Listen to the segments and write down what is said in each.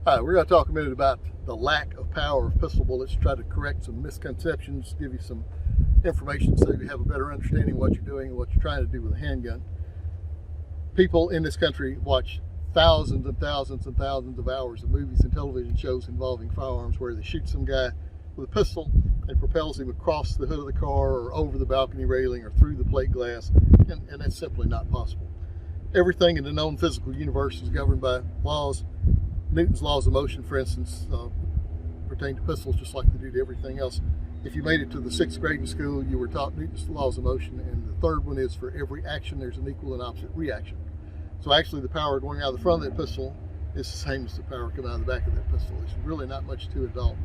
Hi, we're going to talk a minute about the lack of power of pistol bullets, try to correct some misconceptions, give you some information so you have a better understanding of what you're doing and what you're trying to do with a handgun. People in this country watch thousands and thousands and thousands of hours of movies and television shows involving firearms where they shoot some guy with a pistol and propels him across the hood of the car or over the balcony railing or through the plate glass, and that's simply not possible. Everything in the known physical universe is governed by laws. Newton's laws of motion, for instance, pertain to pistols just like they do to everything else. If you made it to the 6th grade in school, you were taught Newton's laws of motion, and the third one is for every action there's an equal and opposite reaction. So actually the power going out of the front of that pistol is the same as the power coming out of the back of that pistol. There's really not much to it at all.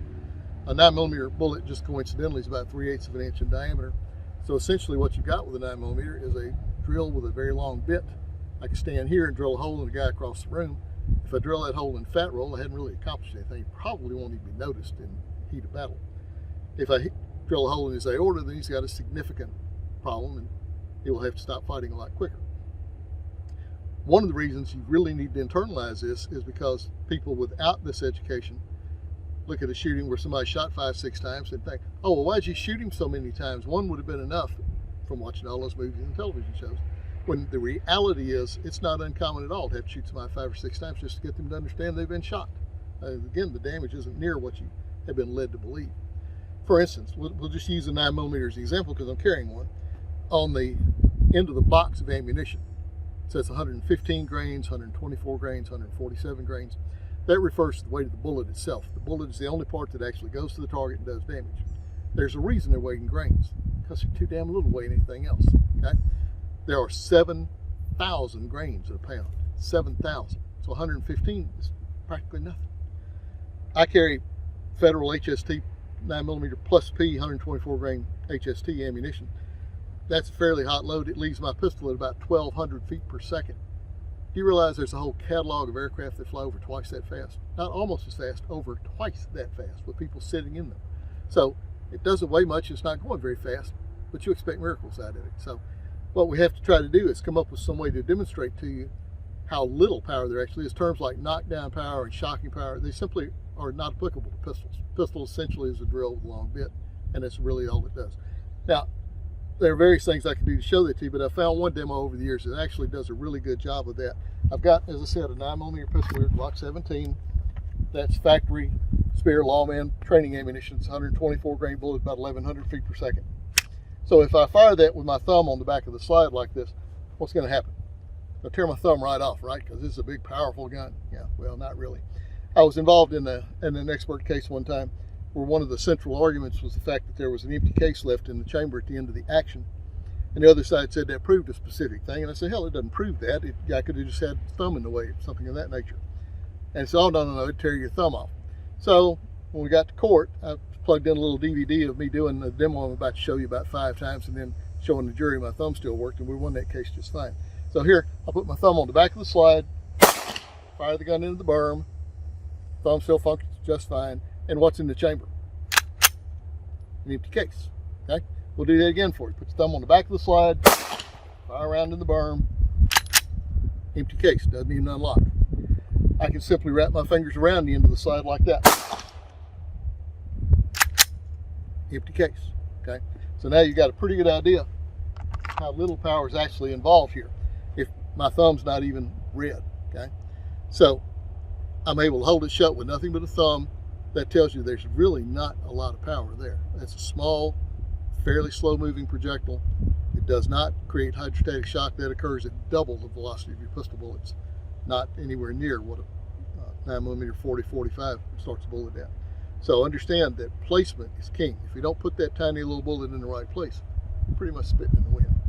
A 9mm bullet just coincidentally is about 3/8 of an inch in diameter. So essentially what you've got with a 9mm is a drill with a very long bit. I can stand here and drill a hole in the guy across the room. If I drill that hole in fat roll, I hadn't really accomplished anything. It probably won't even be noticed in heat of battle. If I drill a hole in his aorta, then he's got a significant problem and he will have to stop fighting a lot quicker. One of the reasons you really need to internalize this is because people without this education look at a shooting where somebody shot 5-6 times and think, oh, well, why'd you shoot him so many times? One would have been enough from watching all those movies and television shows. When the reality is, it's not uncommon at all to have to shoot somebody 5 or 6 times just to get them to understand they've been shot. Again, the damage isn't near what you have been led to believe. For instance, we'll just use a 9mm as an example because I'm carrying one. On the end of the box of ammunition, it says 115 grains, 124 grains, 147 grains. That refers to the weight of the bullet itself. The bullet is the only part that actually goes to the target and does damage. There's a reason they're weighed in grains, because they're too damn little to weigh anything else. Okay? There are 7,000 grains in a pound. 7,000. So 115 is practically nothing. I carry Federal HST 9mm plus P 124 grain HST ammunition. That's a fairly hot load. It leaves my pistol at about 1,200 feet per second. Do you realize there's a whole catalog of aircraft that fly over twice that fast? Not almost as fast, over twice that fast with people sitting in them. So it doesn't weigh much. It's not going very fast, but you expect miracles out of it. So what we have to try to do is come up with some way to demonstrate to you how little power there actually is. Terms like knockdown power and shocking power, they simply are not applicable to pistols. Pistol essentially is a drill with a long bit, and that's really all it does. Now, there are various things I can do to show that to you, but I found one demo over the years that actually does a really good job of that. I've got, as I said, a 9mm pistol here, Glock 17. That's factory Speer Lawman training ammunition. It's 124 grain bullet, about 1,100 feet per second. So if I fire that with my thumb on the back of the slide like this, what's going to happen? I'll tear my thumb right off, right? Because this is a big, powerful gun. Yeah, well, not really. I was involved in an expert case one time where one of the central arguments was the fact that there was an empty case left in the chamber at the end of the action. And the other side said that proved a specific thing. And I said, hell, it doesn't prove that. I could have just had the thumb in the way or something of that nature. And so, oh, no, it'd tear your thumb off. So when we got to court, I plugged in a little DVD of me doing the demo I'm about to show you about 5 times and then showing the jury my thumb still worked, and we won that case just fine. So here, I'll put my thumb on the back of the slide, fire the gun into the berm, thumb still functions just fine, and what's in the chamber? An empty case, okay? We'll do that again for you. Put your thumb on the back of the slide, fire around in the berm, empty case, doesn't even unlock. I can simply wrap my fingers around the end of the slide like that. Empty case, okay? So now you've got a pretty good idea how little power is actually involved here if my thumb's not even red, okay? So I'm able to hold it shut with nothing but a thumb. That tells you there's really not a lot of power there. That's a small, fairly slow moving projectile. It does not create hydrostatic shock. That occurs at double the velocity of your pistol bullets, not anywhere near what a 9mm 40-45 starts a bullet at. So understand that placement is king. If you don't put that tiny little bullet in the right place, you're pretty much spitting in the wind.